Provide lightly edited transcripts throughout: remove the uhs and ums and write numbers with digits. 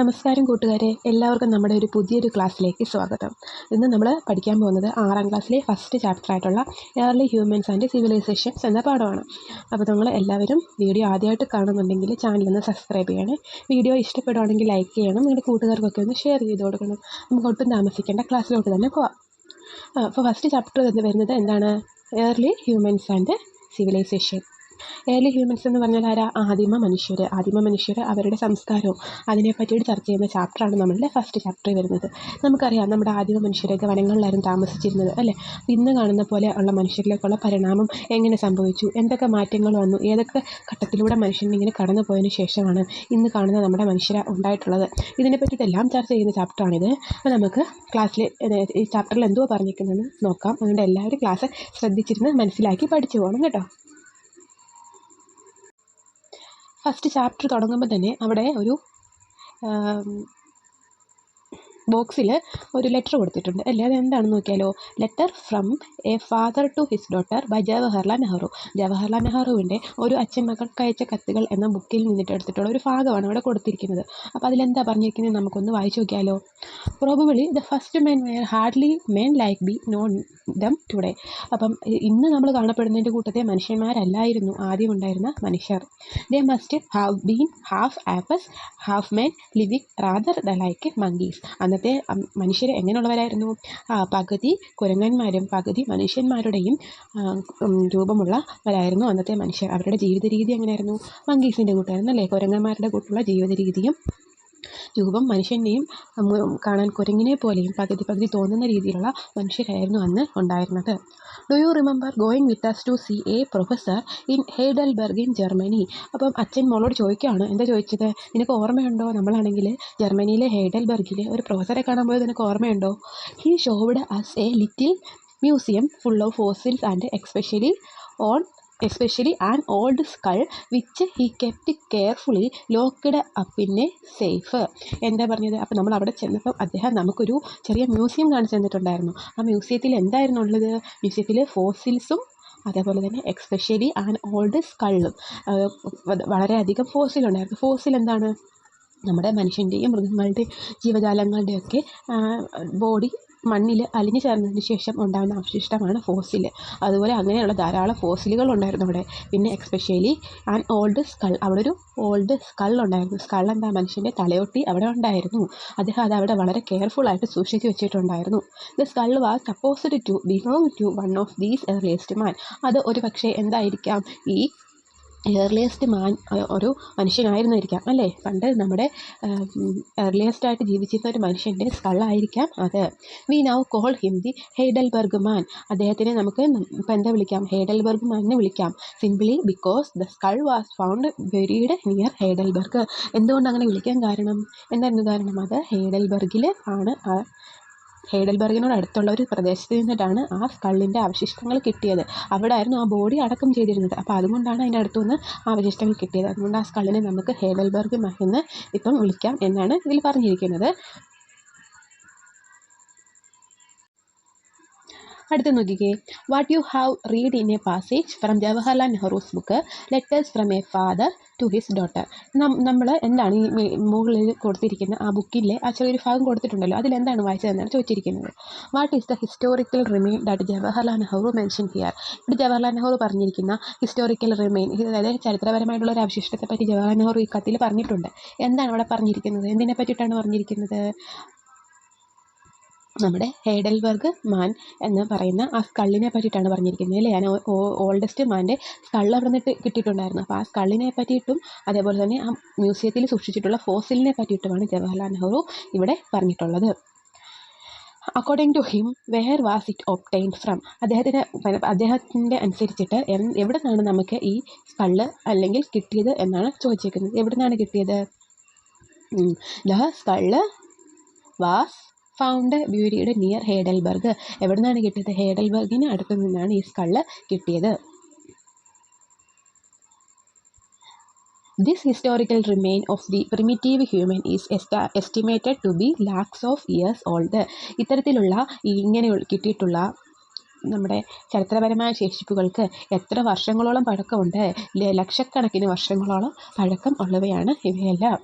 നമസ്കാരം കൂട്ടുകാരെ, എല്ലാവർക്കും നമ്മുടെ ഒരു പുതിയൊരു ക്ലാസ്സിലേക്ക് സ്വാഗതം. ഇന്ന് നമ്മൾ പഠിക്കാൻ പോകുന്നത് 6ാം ക്ലാസ്സിലെ ഫസ്റ്റ് ചാപ്റ്റർ ആയിട്ടുള്ള ഏർലി ഹ്യൂമൻസ് ആൻഡ് സിവിലൈസേഷൻസ് എന്ന പാഠമാണ്. അപ്പോൾ നിങ്ങൾ എല്ലാവരും വീഡിയോ ആദ്യമായിട്ട് കാണുന്നുണ്ടെങ്കിൽ ചാനലൊന്ന് സബ്സ്ക്രൈബ് ചെയ്യണേ. വീഡിയോ ഇഷ്ടപ്പെടുവാണെങ്കിൽ ലൈക്ക് ചെയ്യണം, നിങ്ങളുടെ കൂട്ടുകാർക്കൊക്കെ ഒന്ന് ഷെയർ ചെയ്ത് കൊടുക്കണം. നമുക്ക് ഒട്ടും താമസിക്കേണ്ട ക്ലാസ്സിലോട്ട് തന്നെ പോവാം. അപ്പോൾ ഫസ്റ്റ് ചാപ്റ്റർ വരുന്നത് എന്താണ്? Early humans and civilization. Early humans എന്ന് പറഞ്ഞാൽ ആരാ? ആദിമ മനുഷ്യർ, അവരുടെ സംസ്കാരവും അതിനെപ്പറ്റിയിട്ട് ചർച്ച ചെയ്യുന്ന ചാപ്റ്ററാണ് നമ്മളുടെ ഫസ്റ്റ് ചാപ്റ്ററിൽ വരുന്നത്. നമുക്കറിയാം, നമ്മുടെ ആദിമ മനുഷ്യരൊക്കെ വനങ്ങളിലായിരുന്നു താമസിച്ചിരുന്നത് അല്ലേ. ഇന്ന് കാണുന്ന പോലെ ഉള്ള മനുഷ്യരിലേക്കുള്ള പരിണാമം എങ്ങനെ സംഭവിച്ചു, എന്തൊക്കെ മാറ്റങ്ങൾ വന്നു, ഏതൊക്കെ ഘട്ടത്തിലൂടെ മനുഷ്യൻ ഇങ്ങനെ കടന്നു പോയതിന് ശേഷമാണ് ഇന്ന് കാണുന്ന നമ്മുടെ മനുഷ്യരെ ഉണ്ടായിട്ടുള്ളത്, ഇതിനെ പറ്റിയിട്ടെല്ലാം ചർച്ച ചെയ്യുന്ന ചാപ്റ്ററാണിത്. അപ്പോൾ നമുക്ക് ക്ലാസ്സിൽ ഈ ചാപ്റ്ററിൽ എന്തോ പറഞ്ഞിരിക്കുന്നതെന്ന് നോക്കാം. അതുകൊണ്ട് എല്ലാവരും ക്ലാസ് ശ്രദ്ധിച്ചിരുന്ന് മനസ്സിലാക്കി പഠിച്ചു പോകണം കേട്ടോ. ഫസ്റ്റ് ചാപ്റ്റർ തുടങ്ങുമ്പോൾ തന്നെ അവിടെ ഒരു ബോക്സിൽ ഒരു ലെറ്റർ കൊടുത്തിട്ടുണ്ട് അല്ലേ. അതെന്താണെന്ന് നോക്കിയാലോ. Letter from a father to his daughter by Jawaharlal Nehru. Jawaharlal നെഹ്റുവിൻ്റെ ഒരു അച്ഛൻ മകൾക്ക് അയച്ച കത്തുകൾ എന്ന ബുക്കിൽ നിന്നിട്ട് എടുത്തിട്ടുള്ള ഒരു ഭാഗമാണ് അവിടെ കൊടുത്തിരിക്കുന്നത്. അപ്പോൾ അതിലെന്താ പറഞ്ഞിരിക്കുന്നത് നമുക്കൊന്ന് വായിച്ചു നോക്കിയാലോ. Probably the first men were hardly men like we know them today. അപ്പം ഇന്ന് നമ്മൾ കാണപ്പെടുന്നതിൻ്റെ കൂട്ടത്തെ മനുഷ്യന്മാരല്ലായിരുന്നു ആദ്യം ഉണ്ടായിരുന്ന മനുഷ്യർ. They must have been half apes half men living rather the like monkeys. അന്നത്തെ മനുഷ്യർ എങ്ങനെയുള്ളവരായിരുന്നു? പകുതി കുരങ്ങന്മാരും പകുതി മനുഷ്യന്മാരുടെയും രൂപമുള്ളവരായിരുന്നു അന്നത്തെ മനുഷ്യർ. അവരുടെ ജീവിത രീതി എങ്ങനെയായിരുന്നു? മങ്കീസിൻ്റെ കൂട്ടായിരുന്നു അല്ലേ. കുരങ്ങന്മാരുടെ കൂട്ടുള്ള ജീവിത രീതിയും രൂപം മനുഷ്യൻ്റെയും കാണാൻ കുരങ്ങിനെ പോലെയും പകുതി തോന്നുന്ന രീതിയിലുള്ള മനുഷ്യരായിരുന്നു അന്ന് ഉണ്ടായിരുന്നത്. Do you remember going with us to see a professor in Heidelberg in Germany. അപ്പം അച്ഛൻ മോളോട് ചോദിക്കുകയാണ്. എന്താ ചോദിച്ചത്? നിനക്ക് ഓർമ്മയുണ്ടോ? നമ്മളാണെങ്കിൽ ജർമ്മനിയിലെ ഹെയ്ഡൽബർഗിലെ ഒരു പ്രൊഫസറെ കാണാൻ പോയത് നിനക്ക് ഓർമ്മയുണ്ടോ? He showed us a little museum full of fossils and especially an old skull which he kept carefully locked up in a safe. എന്താ പറഞ്ഞത്? അപ്പോൾ നമ്മൾ അവിടെ ചെന്നപ്പോൾ അദ്ദേഹം നമുക്കൊരു ചെറിയ മ്യൂസിയം കാണിച്ചു തന്നിട്ടുണ്ടായിരുന്നു. ആ മ്യൂസിയത്തിൽ എന്തായിരുന്നു ഉള്ളത്? മ്യൂസിയത്തിൽ ഫോസിൽസും അതേപോലെ തന്നെ എക്സ്പെഷ്യലി ആൻ ഓൾഡ് സ്കള്ളും, വളരെയധികം ഫോസിലുണ്ടായിരുന്നു. ഫോസിൽ എന്താണ്? നമ്മുടെ മനുഷ്യൻ്റെയും മൃഗങ്ങളുടെയും ജീവജാലങ്ങളുടെയൊക്കെ ബോഡി മണ്ണിൽ അലിഞ്ഞു ചേർന്നതിന് ശേഷം ഉണ്ടാകുന്ന അവശിഷ്ടമാണ് ഫോസിൽ. അതുപോലെ അങ്ങനെയുള്ള ധാരാളം ഫോസിലുകൾ ഉണ്ടായിരുന്നു അവിടെ. പിന്നെ എക്സ്പെഷ്യലി ആൻ ഓൾഡ് സ്കൾ, അവിടെ ഒരു ഓൾഡ് സ്കൾ ഉണ്ടായിരുന്നു. സ്കൾ എന്താ? മനുഷ്യൻ്റെ തലയൊട്ടി അവിടെ ഉണ്ടായിരുന്നു. അദ്ദേഹം അത് അവിടെ വളരെ കെയർഫുള്ളായിട്ട് സൂക്ഷിച്ച് വെച്ചിട്ടുണ്ടായിരുന്നു. The skull was supposed to belong to one of these earliest man. അത് ഒരു പക്ഷേ എന്തായിരിക്കാം? ഈ ഏർലിയസ്റ്റ് മാൻ ഒരു മനുഷ്യനായിരുന്നിരിക്കാം അല്ലേ. പണ്ട് നമ്മുടെ ഏർലിയസ്റ്റ് ആയിട്ട് ജീവിച്ചിരുന്ന ഒരു മനുഷ്യൻ്റെ സ്കളായിരിക്കാം അത്. We now call him the Heidelberg man. അദ്ദേഹത്തിനെ നമുക്ക് ഇപ്പം എന്താ വിളിക്കാം? ഹെയ്ഡൽബർഗ് മാൻ എന്ന് വിളിക്കാം. Simply because the skull was found buried near Heidelberg. എന്തുകൊണ്ട് അങ്ങനെ വിളിക്കാൻ കാരണം? എന്തായിരുന്നു കാരണം? അത് ഹെയ്ഡൽബർഗിൽ ആണ്. ഹെയ്ഡൽബർഗിനോട് അടുത്തുള്ള ഒരു പ്രദേശത്ത് നിന്നിട്ടാണ് ആ സ്കള്ളിൻ്റെ അവശിഷ്ടങ്ങൾ കിട്ടിയത്. അവിടെ ആയിരുന്നു ആ ബോഡി അടക്കം ചെയ്തിരുന്നത്. അപ്പോൾ അതുകൊണ്ടാണ് അതിൻ്റെ അടുത്തുനിന്ന് അവശിഷ്ടങ്ങൾ കിട്ടിയത്. അതുകൊണ്ട് ആ സ്കള്ളിനെ നമുക്ക് ഹെയ്ഡൽബർഗ് എന്ന് ഇപ്പം വിളിക്കാം എന്നാണ് ഇതിൽ പറഞ്ഞിരിക്കുന്നത്. അടുത്ത് നോക്കിക്കേ. What you have read in a passage from Jawaharlal Nehru's book letters from a father to his daughter. നമ്മൾ എന്താണ് ഈ മുകളിൽ കൊടുത്തിരിക്കുന്ന ആ ബുക്കിലെ ആ ചെറിയൊരു ഭാഗം കൊടുത്തിട്ടുണ്ടല്ലോ, അതിലെന്താണ് വായിച്ചതെന്നാണ് ചോദിച്ചിരിക്കുന്നത്. What is the historical remain that Jawaharlal Nehru mention here. ഇവിടെ ജവഹർലാൽ നെഹ്റു പറഞ്ഞിരിക്കുന്ന ഹിസ്റ്റോറിക്കൽ റിമെയിൻ, അതായത് ചരിത്രപരമായിട്ടുള്ള ഒരു അവശിഷ്ടത്തെ പറ്റി ജവഹർലാൽ നെഹ്റു ഈ കത്തിൽ പറഞ്ഞിട്ടുണ്ട്. എന്താണ് അവിടെ പറഞ്ഞിരിക്കുന്നത്? എന്തിനെ പറ്റിയിട്ടാണ് പറഞ്ഞിരിക്കുന്നത്? നമ്മുടെ ഹെയ്ഡൽബർഗ് മാൻ എന്ന് പറയുന്ന ആ സ്കള്ളിനെ പറ്റിയിട്ടാണ് പറഞ്ഞിരിക്കുന്നത് അല്ലേ. ഞാൻ ഓൾഡസ്റ്റ് മാൻ്റെ സ്കള്ള് അവിടെ നിന്ന് കിട്ടിയിട്ടുണ്ടായിരുന്നു. അപ്പോൾ ആ സ്കള്ളിനെ പറ്റിയിട്ടും അതേപോലെ തന്നെ ആ മ്യൂസിയത്തിൽ സൂക്ഷിച്ചിട്ടുള്ള ഫോസിലിനെ പറ്റിയിട്ടുമാണ് ജവഹർലാൽ നെഹ്റു ഇവിടെ പറഞ്ഞിട്ടുള്ളത്. According to him where was it obtained from. അദ്ദേഹത്തിൻ്റെ അനുസരിച്ചിട്ട് എവിടെ നിന്നാണ് നമുക്ക് ഈ സ്കള്ള് അല്ലെങ്കിൽ കിട്ടിയത് എന്നാണ് ചോദിച്ചിരിക്കുന്നത്. എവിടെ നിന്നാണ് കിട്ടിയത്? The skull was found buried near Heidelberg. എവിടെ നിന്നാണ് കിട്ടിയത്? ഹെയ്ഡൽബർഗിന് അടുത്ത് നിന്നാണ് ഈ സ്കള്ള് കിട്ടിയത്. This historical remain of the primitive human is estimated to be lakhs of years old. ഇത്തരത്തിലുള്ള ഇങ്ങനെ കിട്ടിയിട്ടുള്ള നമ്മുടെ ചരിത്രപരമായ ശേഷിപ്പുകൾക്ക് എത്ര വർഷങ്ങളോളം പഴക്കമുണ്ട്? ലക്ഷക്കണക്കിന് വർഷങ്ങളോളം പഴക്കം ഉള്ളവയാണ് ഇവയെല്ലാം.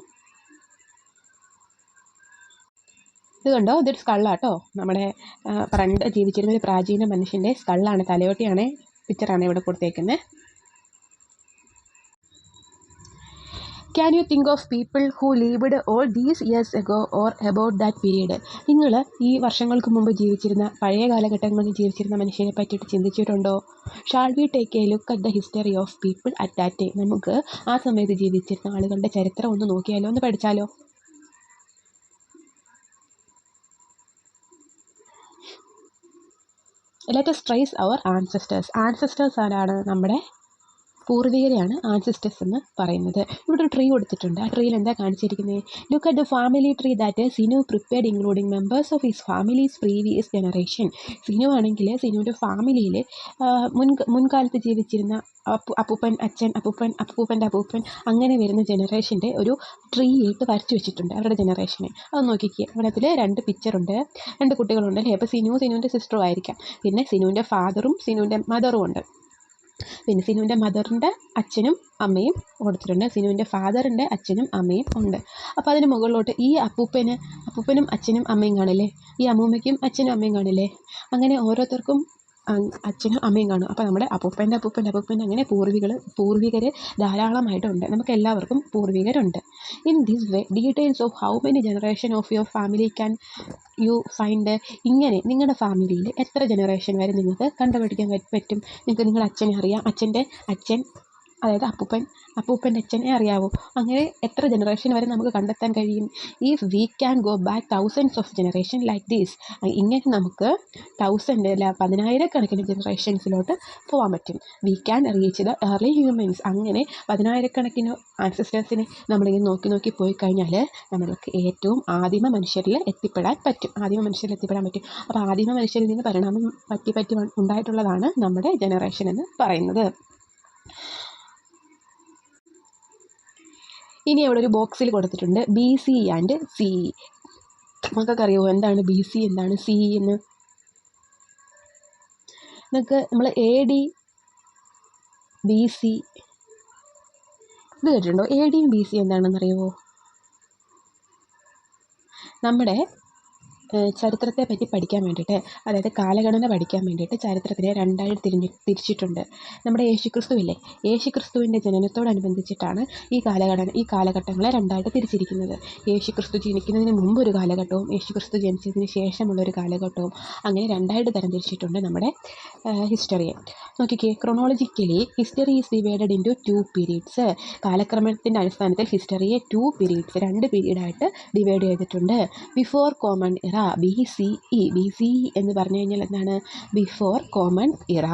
ഇത് കണ്ടോ, ഇതൊരു സ്കള്ളാട്ടോ. നമ്മുടെ പണ്ട് ജീവിച്ചിരുന്ന ഒരു പ്രാചീന മനുഷ്യൻ്റെ സ്കള്ളാണ്, തലയോട്ടിയാണ്, പിക്ചറാണ് ഇവിടെ കൊടുത്തേക്കുന്നത്. Can you think of people who lived all these years ago or about that period? നിങ്ങൾ ഈ വർഷങ്ങൾക്ക് മുമ്പ് ജീവിച്ചിരുന്ന, പഴയ കാലഘട്ടങ്ങളിൽ ജീവിച്ചിരുന്ന മനുഷ്യരെ പറ്റിയിട്ട് ചിന്തിച്ചിട്ടുണ്ടോ? Shall we take a look at the history of people at that time? നമുക്ക് ആ സമയത്ത് ജീവിച്ചിരുന്ന ആളുകളുടെ ചരിത്രം ഒന്ന് നോക്കിയാലോ, ഒന്ന് പഠിച്ചാലോ? Let us trace our ancestors. Ancestors ആരാണ്? നമ്മുടെ പൂർവികരെയാണ് ആൻസിസ്റ്റേഴ്സ് എന്ന് പറയുന്നത്. ഇവിടെ ഒരു ട്രീ കൊടുത്തിട്ടുണ്ട്. ആ ട്രീയിൽ എന്താ കാണിച്ചിരിക്കുന്നത്? Look at the family tree that Sinu prepared including members of his families previous generation. Sinu ആണെങ്കിൽ സിനുവിൻ്റെ ഫാമിലിയിൽ മുൻകാലത്ത് ജീവിച്ചിരുന്ന അപ്പൂപ്പൻ, അച്ഛൻ, അപ്പൂപ്പൻ്റെ അപ്പൂപ്പൻ, അങ്ങനെ വരുന്ന ജനറേഷൻ്റെ ഒരു ട്രീ ആയിട്ട് വരച്ചു വെച്ചിട്ടുണ്ട് അവരുടെ ജനറേഷനെ. അത് നോക്കിക്കുക. അവിടെ അതിൽ 2 പിക്ചറുണ്ട്, 2 കുട്ടികളുണ്ട് അല്ലേ? അപ്പോൾ സിനുവിൻ്റെ സിസ്റ്ററും ആയിരിക്കാം. പിന്നെ സിനുവിൻ്റെ ഫാദറും സിനുവിൻ്റെ മദറും ഉണ്ട്. പിന്നെ സിനുവിൻ്റെ മദറിൻ്റെ അച്ഛനും അമ്മയും കൊടുത്തിട്ടുണ്ട്, സിനുവിൻ്റെ ഫാദറിൻ്റെ അച്ഛനും അമ്മയും ഉണ്ട്. അപ്പോൾ അതിന് മുകളിലോട്ട് ഈ അപ്പൂപ്പനും അച്ഛനും അമ്മയും കാണില്ലേ, ഈ അമ്മൂമ്മയ്ക്കും അച്ഛനും അമ്മയും കാണില്ലേ, അങ്ങനെ ഓരോരുത്തർക്കും അച്ഛനും അമ്മയും കാണും. അപ്പോൾ നമ്മുടെ അപ്പൂപ്പൻ്റെ അങ്ങനെ പൂർവികർ ധാരാളമായിട്ടുണ്ട്. നമുക്ക് എല്ലാവർക്കും പൂർവികരുണ്ട്. In this way details of how many generation of your family can you find. ഇങ്ങനെ നിങ്ങളുടെ ഫാമിലിയിൽ എത്ര ജനറേഷൻ വരെ നിങ്ങൾക്ക് കണ്ടുപിടിക്കാൻ പറ്റും? നിങ്ങളുടെ അച്ഛനെ അറിയാം, അച്ഛൻ്റെ അച്ഛൻ, അതായത് അപ്പൂപ്പൻ്റെ അച്ഛനെ അറിയാവോ? അങ്ങനെ എത്ര ജനറേഷൻ വരെ നമുക്ക് കണ്ടെത്താൻ കഴിയും? If we can go back thousands of generation like these. ഇങ്ങനെ നമുക്ക് 10,000 ജനറേഷൻസിലോട്ട് പോകാൻ പറ്റും. We can reach the early humans. അങ്ങനെ 10,000 ആൻസെസ്റ്റേഴ്സിനെ നമ്മളിങ്ങനെ നോക്കി പോയി കഴിഞ്ഞാൽ നമ്മൾക്ക് ഏറ്റവും ആദിമ മനുഷ്യരിൽ എത്തിപ്പെടാൻ പറ്റും. അപ്പോൾ ആദിമ മനുഷ്യരിൽ നിന്ന് പരിണാമം പറ്റി ഉണ്ടായിട്ടുള്ളതാണ് നമ്മുടെ ജനറേഷൻ എന്ന് പറയുന്നത്. ഇനി അവിടെ ഒരു ബോക്സിൽ കൊടുത്തിട്ടുണ്ട് BC ആൻഡ് CE. നമുക്കറിയുമോ എന്താണ് BC, എന്താണ് CE എന്ന്? നമ്മൾ AD BC ഇത് കേട്ടിട്ടുണ്ടോ? AD BC എന്താണെന്ന് അറിയുമോ? നമ്മുടെ ചരിത്രത്തെ പറ്റി പഠിക്കാൻ വേണ്ടിയിട്ട്, അതായത് കാലഗണന പഠിക്കാൻ വേണ്ടിയിട്ട് ചരിത്രത്തിനെ 2ആയി തിരിച്ചിട്ടുണ്ട്. നമ്മുടെ യേശുക്രിസ്തുവിൻ്റെ ജനനത്തോടനുബന്ധിച്ചിട്ടാണ് ഈ കാലഘട്ടങ്ങളെ 2ആയിട്ട് തിരിച്ചിരിക്കുന്നത്. യേശുക്രിസ്തു ജനിക്കുന്നതിന് മുമ്പ് ഒരു കാലഘട്ടവും യേശുക്രിസ്തു ജനിച്ചതിന് ശേഷമുള്ളൊരു കാലഘട്ടവും, അങ്ങനെ 2ആയിട്ട് തരംതിരിച്ചിട്ടുണ്ട് നമ്മുടെ ഹിസ്റ്ററിയെ. നോക്കിക്കേ, chronologically history is divided into 2 periods. കാലക്രമത്തിൻ്റെ അടിസ്ഥാനത്തിൽ ഹിസ്റ്ററിയെ 2 പീരീഡ്സ്, 2 പീരീഡായിട്ട് ഡിവൈഡ് ചെയ്തിട്ടുണ്ട്. ബിഫോർ കോമൺ ഇറ BCE എന്ന് പറഞ്ഞു കഴിഞ്ഞാൽ എന്താണ്? Before common era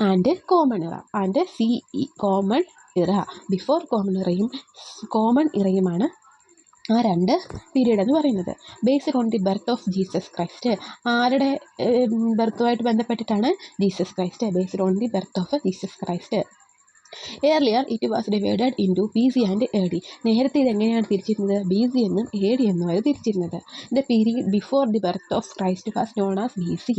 and common era and CE common era. Before common ഇറയുമാണ് ആ 2 പീരീഡ് എന്ന് പറയുന്നത്. Based on the birth of Jesus Christ. ആരുടെ ബർത്തുമായിട്ട് ബന്ധപ്പെട്ടിട്ടാണ്? Jesus Christ. Based on the birth of Jesus Christ. Earlier it was divided into BC and AD. നേരത്തെ ഇതെങ്ങനെയാണ് തിരിച്ചിരുന്നത്? BC എന്നും AD എന്നുമായിരുന്നു തിരിച്ചിരുന്നത്. The period before the birth of Christ was known as BC.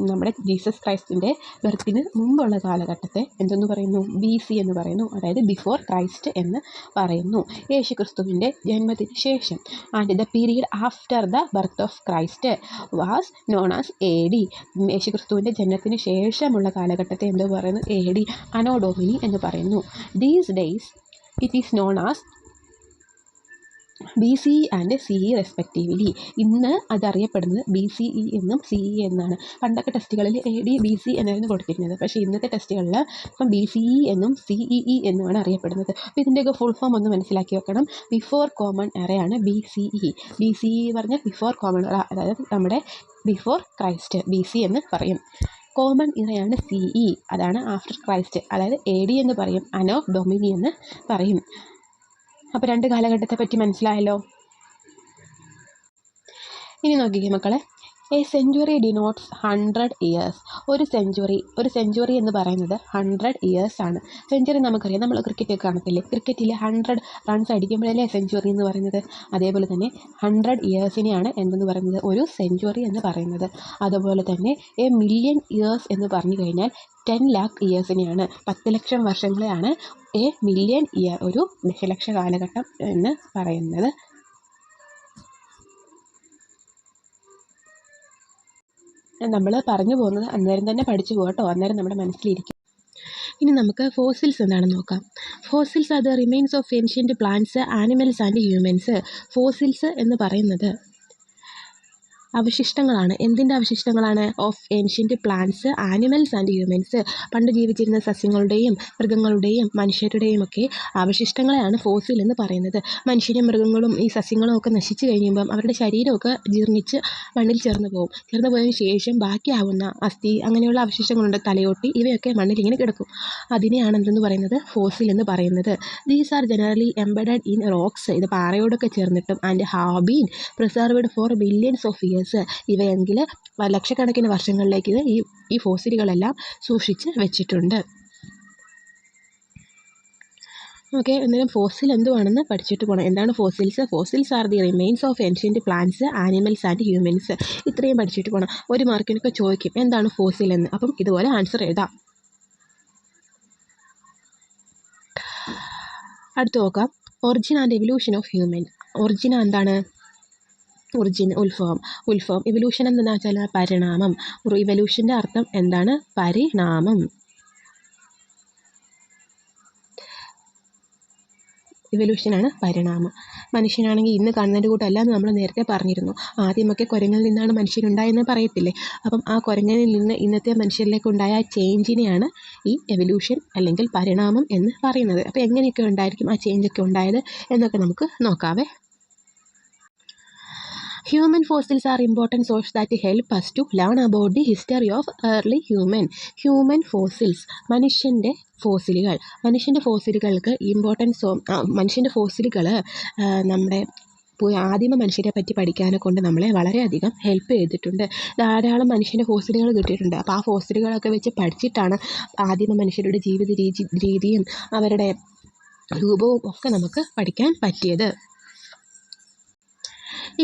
നമ്മുടെ Jesus ക്രൈസ്റ്റിൻ്റെ ബർത്തിന് മുമ്പുള്ള കാലഘട്ടത്തെ എന്തെന്ന് പറയുന്നു? BC എന്ന് പറയുന്നു, അതായത് ബിഫോർ ക്രൈസ്റ്റ് എന്ന് പറയുന്നു. യേശുക്രിസ്തുവിൻ്റെ ജന്മത്തിന് ശേഷം. And the period after the birth of Christ was known as AD. യേശുക്രിസ്തുവിൻ്റെ ജനനത്തിന് ശേഷമുള്ള കാലഘട്ടത്തെ എന്തോ പറയുന്നു? AD, അനോ ഡൊമിനി എന്ന് പറയുന്നു. These days it is known as BCE and CE respectively. ഇന്ന് അതറിയപ്പെടുന്നത് BCE എന്നും CE എന്നാണ്. പണ്ടൊക്കെ ടെസ്റ്റുകളിൽ AD BC എന്നായിരുന്നു കൊടുത്തിരുന്നത്. പക്ഷേ ഇന്നത്തെ ടെസ്റ്റുകളിൽ ഇപ്പം BCE എന്നും CEE എന്നുമാണ് അറിയപ്പെടുന്നത്. അപ്പോൾ ഇതിൻ്റെയൊക്കെ ഫുൾ ഫോം ഒന്ന് മനസ്സിലാക്കി വെക്കണം. ബിഫോർ കോമൺ എറയാണ് BCE. BCE പറഞ്ഞാൽ ബിഫോർ കോമൺ എറ, അതായത് നമ്മുടെ ബിഫോർ ക്രൈസ്റ്റ്, BC എന്ന് പറയും. കോമൺ ഇറയാണ് CE, അതാണ് ആഫ്റ്റർ ക്രൈസ്റ്റ്, അതായത് AD എന്ന് പറയും, അനോ ഡൊമിനി എന്ന് പറയും. അപ്പോൾ 2 കാലഘട്ടത്തെ പറ്റി മനസ്സിലായല്ലോ. ഇനി നോക്കിക്കേ മക്കളെ, എ സെഞ്ച്വറി ഡിനോട്ട്സ് 100 ഇയേഴ്സ്. ഒരു സെഞ്ച്വറി എന്ന് പറയുന്നത് 100 ഇയേഴ്സ് ആണ്. സെഞ്ച്വറി നമുക്കറിയാം, നമ്മൾ ക്രിക്കറ്റ് കാണത്തില്ലേ, ക്രിക്കറ്റിൽ 100 റൺസ് അടിക്കുമ്പോഴല്ലേ സെഞ്ച്വറി എന്ന് പറയുന്നത്. അതേപോലെ തന്നെ 100 ഇയേഴ്സിനെയാണ് എന്തെന്ന് പറയുന്നത്? ഒരു സെഞ്ച്വറി എന്ന് പറയുന്നത്. അതുപോലെ തന്നെ എ മില്യൺ ഇയേഴ്സ് എന്ന് പറഞ്ഞു കഴിഞ്ഞാൽ 10 lakh ഇയേഴ്സിനെയാണ്, 10 ലക്ഷം വർഷങ്ങളെയാണ് എ മില്യൺ ഇയർ, ഒരു ദശലക്ഷ കാലഘട്ടം എന്ന് പറയുന്നത്. നമ്മൾ പറഞ്ഞു പോകുന്നത് അന്നേരം തന്നെ പഠിച്ചു പോകട്ടോ, അന്നേരം നമ്മുടെ മനസ്സിലിരിക്കും. ഇനി നമുക്ക് ഫോസിൽസ് എന്താണെന്ന് നോക്കാം. Fossils are the remains of ancient plants, animals and humans. Fossils എന്ന് പറയുന്നത് അവശിഷ്ടങ്ങളാണ്. എന്തിൻ്റെ അവശിഷ്ടങ്ങളാണ്? Of ancient plants, animals and humans. പണ്ട് ജീവിച്ചിരുന്ന സസ്യങ്ങളുടെയും മൃഗങ്ങളുടെയും മനുഷ്യരുടെയും ഒക്കെ അവശിഷ്ടങ്ങളെയാണ് ഫോസിൽ എന്ന് പറയുന്നത്. മനുഷ്യരും മൃഗങ്ങളും ഈ സസ്യങ്ങളും ഒക്കെ നശിച്ചു കഴിയുമ്പം അവരുടെ ശരീരമൊക്കെ ജീർണിച്ച് മണ്ണിൽ ചേർന്ന് പോകും. ചേർന്ന് പോയതിനു ശേഷം ബാക്കിയാവുന്ന അസ്ഥി അങ്ങനെയുള്ള അവശിഷ്ടങ്ങളുണ്ട്, തലയോട്ടി, ഇവയൊക്കെ മണ്ണിൽ ഇങ്ങനെ കിടക്കും. അതിനെയാണ് എന്തെന്ന് പറയുന്നത്? ഫോസിൽ എന്ന് പറയുന്നത്. These are generally embedded in rocks. ഇത് പാറയോടൊക്കെ ചേർന്നിട്ടും and have been preserved for billions of years. ഇവയെങ്കിൽ ലക്ഷക്കണക്കിന് വർഷങ്ങളിലേക്ക് ഈ ഫോസിലുകളെല്ലാം സൂക്ഷിച്ച് വെച്ചിട്ടുണ്ട്. ഓക്കെ, എന്നാലും ഫോസിൽ എന്തുവാണെന്ന് പഠിച്ചിട്ട് പോകണം. എന്താണ് fossils? Fossils are the remains of ancient plants, animals and humans. ഇത്രയും പഠിച്ചിട്ട് പോകണം. ഒരു മാർക്കിനൊക്കെ ചോദിക്കും എന്താണ് ഫോസിൽ എന്ന്. അപ്പം ഇതുപോലെ ആൻസർ എഴുതാം. അടുത്ത് നോക്കാം, origin and evolution of human. Origin എന്താണ്? ഒറിജിൻ ഉത്ഭവം. ഇവല്യൂഷൻ എന്താണെന്ന് വെച്ചാൽ പരിണാമം. ഇവല്യൂഷൻ്റെ അർത്ഥം എന്താണ്? പരിണാമം. ഇവല്യൂഷനാണ് പരിണാമം. മനുഷ്യനാണെങ്കിൽ ഇന്ന് കാണുന്നതിൻ്റെ കൂട്ടല്ല എന്ന് നമ്മൾ നേരത്തെ പറഞ്ഞിരുന്നു. ആദ്യമൊക്കെ കുരങ്ങിൽ നിന്നാണ് മനുഷ്യരുണ്ടായെന്ന് പറയത്തില്ലേ. അപ്പം ആ കുരങ്ങിൽ നിന്ന് ഇന്നത്തെ മനുഷ്യരിലേക്ക് ഉണ്ടായ ചേഞ്ചിനെയാണ് ഈ എവല്യൂഷൻ അല്ലെങ്കിൽ പരിണാമം എന്ന് പറയുന്നത്. അപ്പോൾ എങ്ങനെയൊക്കെ ഉണ്ടായിരിക്കും ആ ചേഞ്ചൊക്കെ ഉണ്ടായത് എന്നൊക്കെ നമുക്ക് നോക്കാവേ. Human fossils are important sources that help us to learn about the history of early human. Human fossils, മനുഷ്യൻ്റെ ഫോസിലുകൾക്ക് ഇമ്പോർട്ടൻസ്. മനുഷ്യൻ്റെ ഫോസിലുകൾ നമ്മുടെ ആദിമ മനുഷ്യരെ പറ്റി പഠിക്കാനെ കൊണ്ട് നമ്മളെ വളരെയധികം ഹെൽപ്പ് ചെയ്തിട്ടുണ്ട്. ധാരാളം മനുഷ്യൻ്റെ ഫോസിലുകൾ കിട്ടിയിട്ടുണ്ട്. അപ്പോൾ ആ ഫോസിലുകളൊക്കെ വെച്ച് പഠിച്ചിട്ടാണ് ആദിമ മനുഷ്യരുടെ ജീവിത രീതിയും അവരുടെ രൂപവും ഒക്കെ നമുക്ക് പഠിക്കാൻ പറ്റിയത്.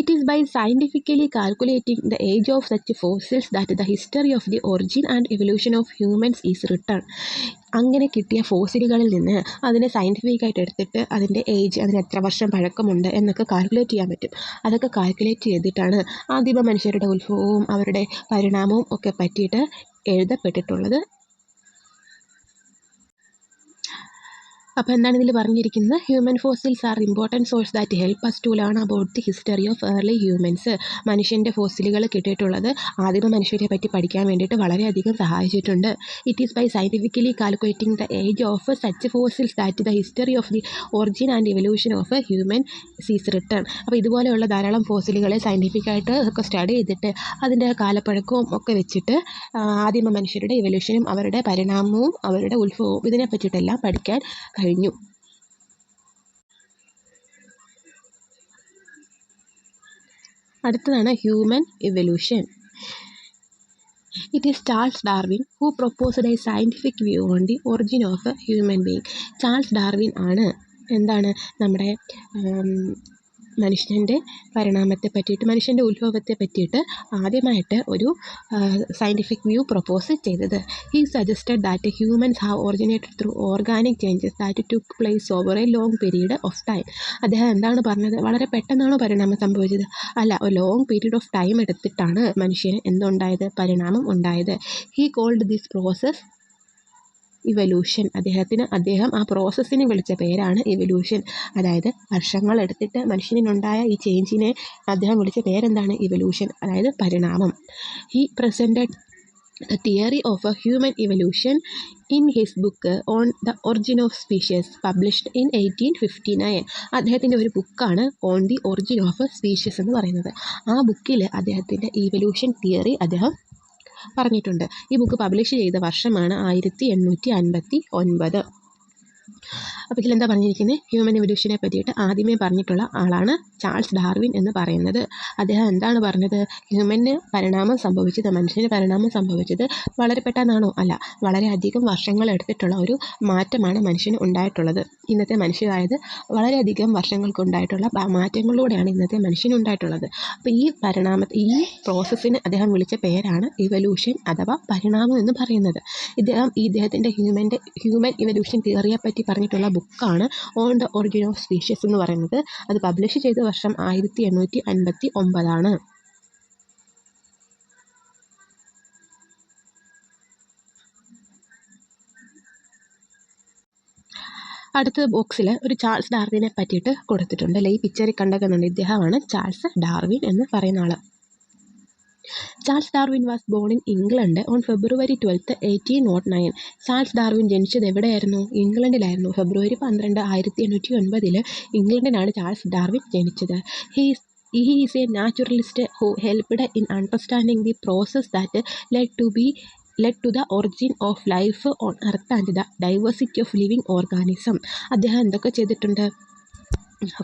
It is by scientifically calculating the age of such fossils that the history of the origin and evolution of humans is written. അങ്ങനെ കിട്ടിയ ഫോസിലുകളിൽ നിന്ന് അതിനെ സയൻറ്റിഫിക്കായിട്ട് എടുത്തിട്ട് അതിൻ്റെ ഏജ്, അതിന് എത്ര വർഷം പഴക്കമുണ്ട് എന്നൊക്കെ കാൽക്കുലേറ്റ് ചെയ്യാൻ പറ്റും. അതൊക്കെ കാൽക്കുലേറ്റ് ചെയ്തിട്ടാണ് ആദിമ മനുഷ്യരുടെ ഉത്ഭവവും അവരുടെ പരിണാമവും ഒക്കെ പറ്റിയിട്ട് എഴുതപ്പെട്ടിട്ടുള്ളത്. അപ്പോൾ എന്താണ് ഇതിൽ പറഞ്ഞിരിക്കുന്നത്? Human fossils are important source that help us to learn about the history of early humans. മനുഷ്യൻ്റെ ഫോസിലുകൾ കിട്ടിയിട്ടുള്ളത് ആദിമ മനുഷ്യരെ പറ്റി പഠിക്കാൻ വേണ്ടിയിട്ട് വളരെയധികം സഹായിച്ചിട്ടുണ്ട്. It is by scientifically calculating the age of such fossils that the history of the origin and evolution of human is written. അപ്പോൾ ഇതുപോലെയുള്ള ധാരാളം ഫോസിലുകളെ സയൻറ്റിഫിക്കായിട്ട് ഒക്കെ സ്റ്റഡി ചെയ്തിട്ട് അതിൻ്റെ കാലപ്പഴക്കവും ഒക്കെ വെച്ചിട്ട് ആദിമ മനുഷ്യരുടെ എവല്യൂഷനും അവരുടെ പരിണാമവും അവരുടെ ഉത്ഭവവും ഇതിനെ പറ്റിയിട്ടെല്ലാം പഠിക്കാൻ കഴിഞ്ഞു. അടുത്തതാണ് human evolution. It is Charles Darwin who proposed a scientific view on the origin of a human being. Charles Darwin ആണ് എന്താണ് നമ്മുടെ മനുഷ്യൻ്റെ പരിണാമത്തെ പറ്റിയിട്ട്, മനുഷ്യൻ്റെ ഉത്ഭവത്തെ പറ്റിയിട്ട് ആദ്യമായിട്ട് ഒരു സയൻറ്റിഫിക് വ്യൂ പ്രൊപ്പോസ് ചെയ്തത്. He suggested that humans have originated through organic changes that took place over A long period of time. അദ്ദേഹം എന്താണ് പറഞ്ഞത്? വളരെ പെട്ടെന്നാണോ പരിണാമം സംഭവിച്ചത്? അല്ല, ഒരു ലോങ് പീരീഡ് ഓഫ് ടൈം എടുത്തിട്ടാണ് മനുഷ്യന് എന്തുണ്ടായത്? പരിണാമം ഉണ്ടായത്. He called this process evolution. അദ്ദേഹം ആ പ്രോസസ്സിനെ വിളിച്ച പേരാണ് ഇവല്യൂഷൻ. അതായത് വർഷങ്ങളെടുത്തിട്ട് മനുഷ്യനുണ്ടായ ഈ ചേഞ്ചിനെ അദ്ദേഹം വിളിച്ച പേരെന്താണ്? ഇവല്യൂഷൻ, അതായത് പരിണാമം. He presented the theory of A human evolution in his book on the origin of species published in 1859. അദ്ദേഹത്തിൻ്റെ ഒരു ബുക്കാണ് on the origin of species എന്ന് പറയുന്നത്. ആ ബുക്കിൽ അദ്ദേഹത്തിൻ്റെ ഇവല്യൂഷൻ തിയറി അദ്ദേഹം പറഞ്ഞിട്ടുണ്ട്. ഈ ബുക്ക് പബ്ലിഷ് ചെയ്ത വർഷമാണ് 1859. അപ്പോൾ ഇതിലെന്താ പറഞ്ഞിരിക്കുന്നത്? ഹ്യൂമൻ ഇവല്യൂഷനെ പറ്റിയിട്ട് ആദ്യമേ പറഞ്ഞിട്ടുള്ള ആളാണ് ചാൾസ് ഡാർവിൻ എന്ന് പറയുന്നത്. അദ്ദേഹം എന്താണ് പറഞ്ഞത്? ഹ്യൂമന് പരിണാമം സംഭവിച്ചത്, മനുഷ്യന് പരിണാമം സംഭവിച്ചത് വളരെ പെട്ടെന്നാണോ? അല്ല, വളരെയധികം വർഷങ്ങൾ എടുത്തിട്ടുള്ള ഒരു മാറ്റമാണ് മനുഷ്യന് ഉണ്ടായിട്ടുള്ളത്. ഇന്നത്തെ മനുഷ്യരായത് വളരെയധികം വർഷങ്ങൾക്കുണ്ടായിട്ടുള്ള മാറ്റങ്ങളിലൂടെയാണ് ഇന്നത്തെ മനുഷ്യനുണ്ടായിട്ടുള്ളത്. അപ്പോൾ ഈ പ്രോസസ്സിന് അദ്ദേഹം വിളിച്ച പേരാണ് ഇവല്യൂഷൻ അഥവാ പരിണാമം എന്ന് പറയുന്നത്. ഇദ്ദേഹത്തിൻ്റെ ഹ്യൂമൻ ഇവല്യൂഷൻ തിയറിയെ പറ്റി പറഞ്ഞിട്ടുള്ള ബുക്കാണ് on the origin of species എന്ന് പറയുന്നത്. അത് പബ്ലിഷ് ചെയ്ത വർഷം 1859. അടുത്ത ബോക്സിൽ ഒരു ചാൾസ് ഡാർവിനെ പറ്റിയിട്ട് കൊടുത്തിട്ടുണ്ട്. അല്ലെ, ഈ പിക്ചറിൽ കണ്ടേക്കുന്നുണ്ട്, ഇദ്ദേഹമാണ് ചാൾസ് ഡാർവിൻ എന്ന് പറയുന്ന ആൾ. Charles Darwin was born in England on February 12, 1809. Charles Darwin ജനിച്ചത് എവിടെയായിരുന്നു? ഇംഗ്ലണ്ടിലായിരുന്നു. ഫെബ്രുവരി 12, 1809 ഇംഗ്ലണ്ടിലാണ് ചാൾസ് ഡാർവിൻ ജനിച്ചത്. He is a naturalist who helped in understanding the process that led to the origin of life on Earth and the diversity of living organism. അദ്ദേഹം എന്തൊക്കെ ചെയ്തിട്ടുണ്ട്?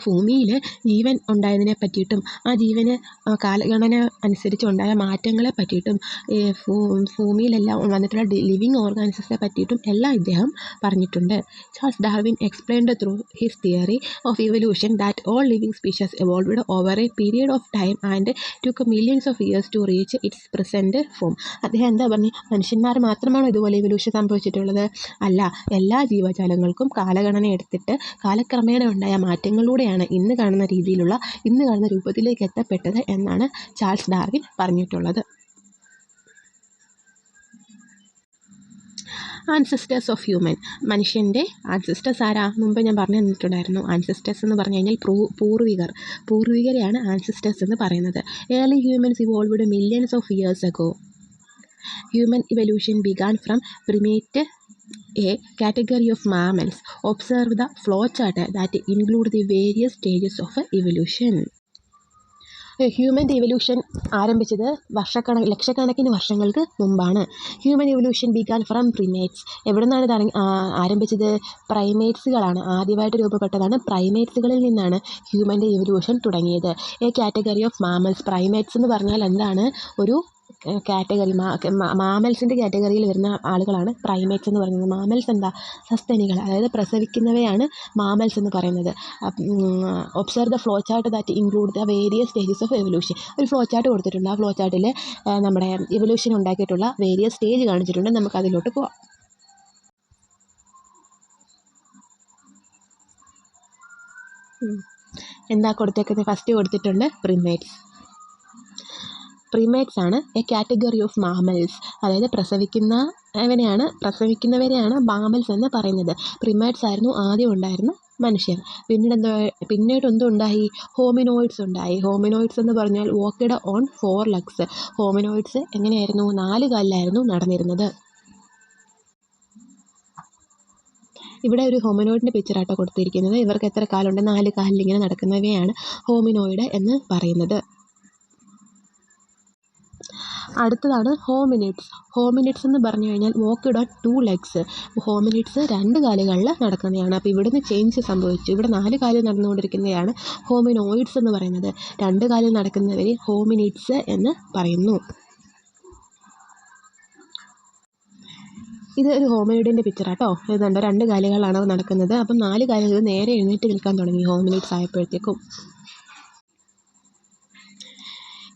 ഭൂമിയിൽ ജീവൻ ഉണ്ടായതിനെ പറ്റിയിട്ടും ആ ജീവന് കാലഗണന അനുസരിച്ച് ഉണ്ടായ മാറ്റങ്ങളെ പറ്റിയിട്ടും ഭൂമിയിലെല്ലാം വന്നിട്ടുള്ള ലിവിങ് ഓർഗാനിസത്തെ പറ്റിയിട്ടും എല്ലാം ഇദ്ദേഹം പറഞ്ഞിട്ടുണ്ട്. Charles Darwin explained through his theory of evolution that all living species evolved over a period of time and took millions of years to reach its present form. അദ്ദേഹം എന്താ പറഞ്ഞു? മനുഷ്യന്മാർ മാത്രമാണോ ഇതുപോലെ ഇവല്യൂഷൻ സംഭവിച്ചിട്ടുള്ളത്? അല്ല, എല്ലാ ജീവജാലങ്ങൾക്കും കാലഗണന എടുത്തിട്ട് കാലക്രമേണ ഉണ്ടായ മാറ്റങ്ങൾ ൂടെയാണ് ഇന്ന് കാണുന്ന രൂപത്തിലേക്ക് എത്തപ്പെട്ടത് എന്നാണ് ചാൾസ് ഡാർവിൻ പറഞ്ഞിട്ടുള്ളത്. ആൻസിസ്റ്റേഴ്സ് ഓഫ് ഹ്യൂമൻ, മനുഷ്യൻ്റെ ആൻസിസ്റ്റേഴ്സ് ആരാ? മുമ്പ് ഞാൻ പറഞ്ഞു തന്നിട്ടുണ്ടായിരുന്നു. ആൻസിസ്റ്റേഴ്സ് എന്ന് പറഞ്ഞു കഴിഞ്ഞാൽ പൂർവികരെയാണ് ആൻസിസ്റ്റേഴ്സ് എന്ന് പറയുന്നത്. Early humans evolved millions of years ago. Human evolution began from primate, a category of mammals. Observe the flowchart that include the various stages of evolution. Human evolution ആരംഭിച്ചത് ലക്ഷക്കണക്കിന് വർഷങ്ങൾക്ക് മുമ്പാണ്. Human evolution began from primates. എവിടെ നിന്നാണ് ആരംഭിച്ചത്? പ്രൈമേറ്റ്സുകളാണ്. ആദ്യമായിട്ട് രൂപപ്പെട്ടതാണ് പ്രൈമേറ്റ്സുകളിൽ നിന്നാണ് ഹ്യൂമൻ്റെ evolution തുടങ്ങിയത്. A category of mammals. Primates എന്ന് പറഞ്ഞാൽ എന്താണ്? ഒരു കാറ്റഗറി, മാമൽസിൻ്റെ കാറ്റഗറിയിൽ വരുന്ന ആളുകളാണ് പ്രൈമേറ്റ്സ് എന്ന് പറയുന്നത്. മാമൽസ് എന്താ? സസ്തനികൾ, അതായത് പ്രസവിക്കുന്നവയാണ് മാമൽസ് എന്ന് പറയുന്നത്. Observe the flow chart that include the various stages of evolution. ഒരു ഫ്ലോ ചാർട്ട് കൊടുത്തിട്ടുണ്ട്. ആ ഫ്ലോ ചാർട്ടിൽ നമ്മുടെ എവല്യൂഷൻ ഉണ്ടാക്കിയിട്ടുള്ള വേരിയസ് സ്റ്റേജ് കാണിച്ചിട്ടുണ്ട്. നമുക്ക് അതിലോട്ട് പോവാം. എന്താ കൊടുത്തേക്കുന്നത്? ഫസ്റ്റ് കൊടുത്തിട്ടുണ്ട് പ്രിമേറ്റ്സ് ആണ് എ കാറ്റഗറി ഓഫ് മാമൽസ്. അതായത് പ്രസവിക്കുന്നവരെയാണ് മാമൽസ് എന്ന് പറയുന്നത്. പ്രിമേറ്റ്സ് ആയിരുന്നു ആദ്യം ഉണ്ടായിരുന്ന മനുഷ്യർ. പിന്നീട് എന്തുണ്ടായി? ഹോമിനോയിഡ്സ് ഉണ്ടായി. ഹോമിനോയിഡ്സ് എന്ന് പറഞ്ഞാൽ വാക്ക്ഡ് ഓൺ 4 legs. ഹോമിനോയിഡ്സ് എങ്ങനെയായിരുന്നു? 4 കാലിലായിരുന്നു നടന്നിരുന്നത്. ഇവിടെ ഒരു ഹോമിനോയിഡിൻ്റെ പിക്ചറാട്ടോ കൊടുത്തിരിക്കുന്നത്. ഇവർക്ക് എത്ര കാലുണ്ട്? 4 കാലിൽ ഇങ്ങനെ നടക്കുന്നവയാണ് ഹോമിനോയിഡ് എന്ന് പറയുന്നത്. അടുത്തതാണ് ഹോമിനിഡ്സ് എന്ന് പറഞ്ഞു കഴിഞ്ഞാൽ വാക്ക്ഡ് ഓൺ 2 legs. ഹോമിനിഡ്സ് 2 കാലുകളിൽ നടക്കുന്നതാണ്. അപ്പോൾ ഇവിടുന്ന് ചേഞ്ച് സംഭവിച്ചു. ഇവിടെ 4 കാലിൽ നടന്നുകൊണ്ടിരിക്കുന്നതാണ് ഹോമിനോയിഡ്സ് എന്ന് പറയുന്നത്. 2 കാലിൽ നടക്കുന്നവരെ ഹോമിനിഡ്സ് എന്ന് പറയുന്നു. ഇത് ഒരു ഹോമിനിഡിൻ്റെ പിക്ചറാട്ടോ. ഇതുണ്ടോ? 2 കാലുകളാണ് നടക്കുന്നത്. അപ്പം 4 കാലുകൾ നേരെ എഴുന്നേറ്റ് നിൽക്കാൻ തുടങ്ങി ഹോമിനിഡ്സ് ആയപ്പോഴത്തേക്കും.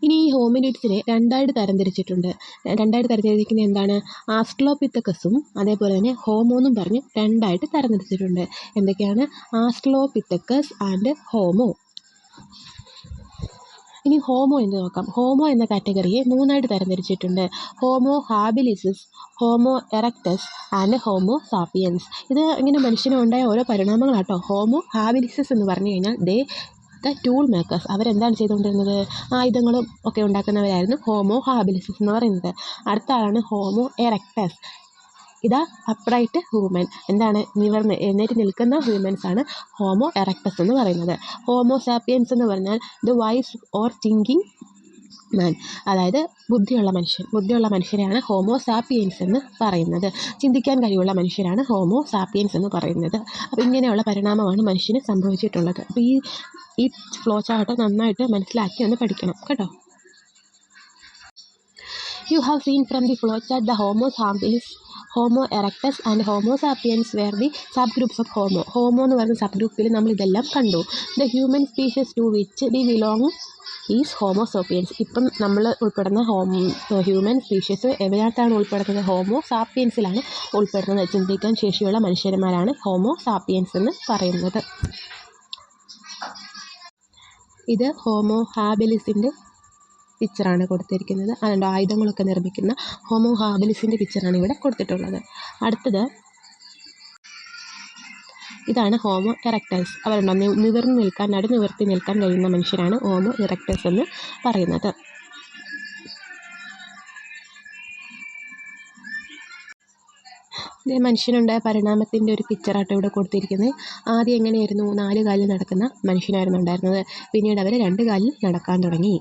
ഇനി ഈ ഹോമിനിഡ്സിനെ രണ്ടായിട്ട് തരംതിരിച്ചിട്ടുണ്ട്. തരംതിരിക്കുന്നത് എന്താണ്? ആസ്ട്രലോപിത്തക്കസും അതേപോലെ തന്നെ ഹോമോ എന്നും പറഞ്ഞ് 2ആയിട്ട് തരംതിരിച്ചിട്ടുണ്ട്. എന്തൊക്കെയാണ്? Australopithecus and Homo. ഇനി ഹോമോ എന്ന് നോക്കാം. ഹോമോ എന്ന കാറ്റഗറിയെ 3ആയിട്ട് തരംതിരിച്ചിട്ടുണ്ട്. Homo habilis, Homo erectus and Homo sapiens. ഇത് ഇങ്ങനെ മനുഷ്യനുണ്ടായ ഓരോ പരിണാമങ്ങളാട്ടോ. ഹോമോ ഹാബിലിസിസ് എന്ന് പറഞ്ഞു കഴിഞ്ഞാൽ ദ ടൂൾ മേക്കേഴ്സ്. അവരെന്താണ് ചെയ്തുകൊണ്ടിരുന്നത്? ആയുധങ്ങളും ഒക്കെ ഉണ്ടാക്കുന്നവരായിരുന്നു ഹോമോ ഹാബിലിസിസ് എന്ന് പറയുന്നത്. അടുത്ത ആളാണ് ഹോമോ എറക്ടസ്. ഇതാ അപ്രൈറ്റ് ഹ്യൂമൻ, എന്താണ്? എഴുന്നേറ്റ് നിൽക്കുന്ന ഹ്യൂമൻസ് ആണ് ഹോമോ എറക്ടസ് എന്ന് പറയുന്നത്. ഹോമോ സാപ്പിയൻസ് എന്ന് പറഞ്ഞാൽ the wise or thinking man, അതായത് ബുദ്ധിയുള്ള മനുഷ്യരെയാണ് ഹോമോ സാപ്പിയൻസ് എന്ന് പറയുന്നത്. ചിന്തിക്കാൻ കഴിവുള്ള മനുഷ്യരാണ് ഹോമോ സാപ്പിയൻസ് എന്ന് പറയുന്നത്. അപ്പോൾ ഇങ്ങനെയുള്ള പരിണാമമാണ് മനുഷ്യന് സംഭവിച്ചിട്ടുള്ളത്. അപ്പോൾ ഈ ഫ്ലോ ചാർട്ട് നന്നായിട്ട് മനസ്സിലാക്കി ഒന്ന് പഠിക്കണം കേട്ടോ. You have seen from the flow chart the Homo habilis, Homo erectus and Homo sapiens were the subgroups of Homo. Homo എന്ന് പറയുന്ന സബ്ഗ്രൂപ്പിൽ നമ്മൾ ഇതെല്ലാം കണ്ടു. The human species to which we belong is Homo sapiens. ഇപ്പം നമ്മൾ ഉൾപ്പെടുന്ന human species എവിടത്താണ് ഉൾപ്പെടുന്നത്? Homo സാപ്പിയൻസിലാണ് ഉൾപ്പെടുന്നത്. ചിന്തിക്കാൻ ശേഷിയുള്ള മനുഷ്യന്മാരാണ് ഹോമോ സാപ്പിയൻസ് എന്ന് പറയുന്നത്. ഇത് ഹോമോ ഹാബിലിസിൻ്റെ പിക്ചറാണ് കൊടുത്തിരിക്കുന്നത്. അതുകൊണ്ട് ആയുധങ്ങളൊക്കെ നിർമ്മിക്കുന്ന ഹോമോ ഹാബിലിസിൻ്റെ പിക്ചറാണ് ഇവിടെ കൊടുത്തിട്ടുള്ളത്. അടുത്തത് ഇതാണ് ഹോമോ ഇറക്ടസ്. അവരുണ്ടോ നിവർന്ന് നിൽക്കാൻ, നടുനിവർത്തി നിൽക്കാൻ കഴിയുന്ന മനുഷ്യരാണ് ഹോമോ ഇറക്ടസ് എന്ന് പറയുന്നത്. മനുഷ്യനുണ്ടായ പരിണാമത്തിൻ്റെ ഒരു പിക്ചറാട്ടോ ഇവിടെ കൊടുത്തിരിക്കുന്നത്. ആദ്യം എങ്ങനെയായിരുന്നു? 4 കാലിൽ നടക്കുന്ന മനുഷ്യനായിരുന്നു ഉണ്ടായിരുന്നത്. പിന്നീട് അവർ 2 കാലിൽ നടക്കാൻ തുടങ്ങി.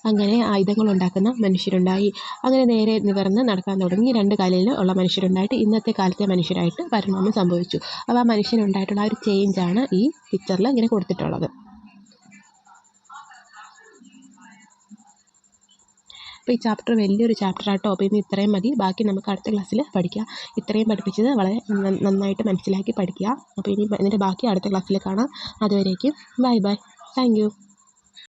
അങ്ങനെ ആയുധങ്ങളുണ്ടാക്കുന്ന മനുഷ്യരുണ്ടായി. അങ്ങനെ നേരെ നിവർന്ന് നടക്കാൻ തുടങ്ങി. 2 കാലിൽ ഉള്ള മനുഷ്യരുണ്ടായിട്ട് ഇന്നത്തെ കാലത്തെ മനുഷ്യരായിട്ട് പരിണാമം സംഭവിച്ചു. അപ്പോൾ ആ മനുഷ്യനുണ്ടായിട്ടുള്ള ആ ഒരു ചേഞ്ചാണ് ഈ പിക്ചറിൽ ഇങ്ങനെ കൊടുത്തിട്ടുള്ളത്. അപ്പോൾ ഈ ചാപ്റ്റർ വലിയൊരു ചാപ്റ്ററാട്ടോ. അപ്പോൾ ഇന്ന് ഇത്രയും മതി. ബാക്കി നമുക്ക് അടുത്ത ക്ലാസ്സിൽ പഠിക്കാം. ഇത്രയും പഠിപ്പിച്ചത് വളരെ നന്നായിട്ട് മനസ്സിലാക്കി പഠിക്കുക. അപ്പോൾ ഇനി ഇതിൻ്റെ ബാക്കി അടുത്ത ക്ലാസ്സിൽ കാണാം. അതുവരേക്കും ബൈ ബൈ. Thank you.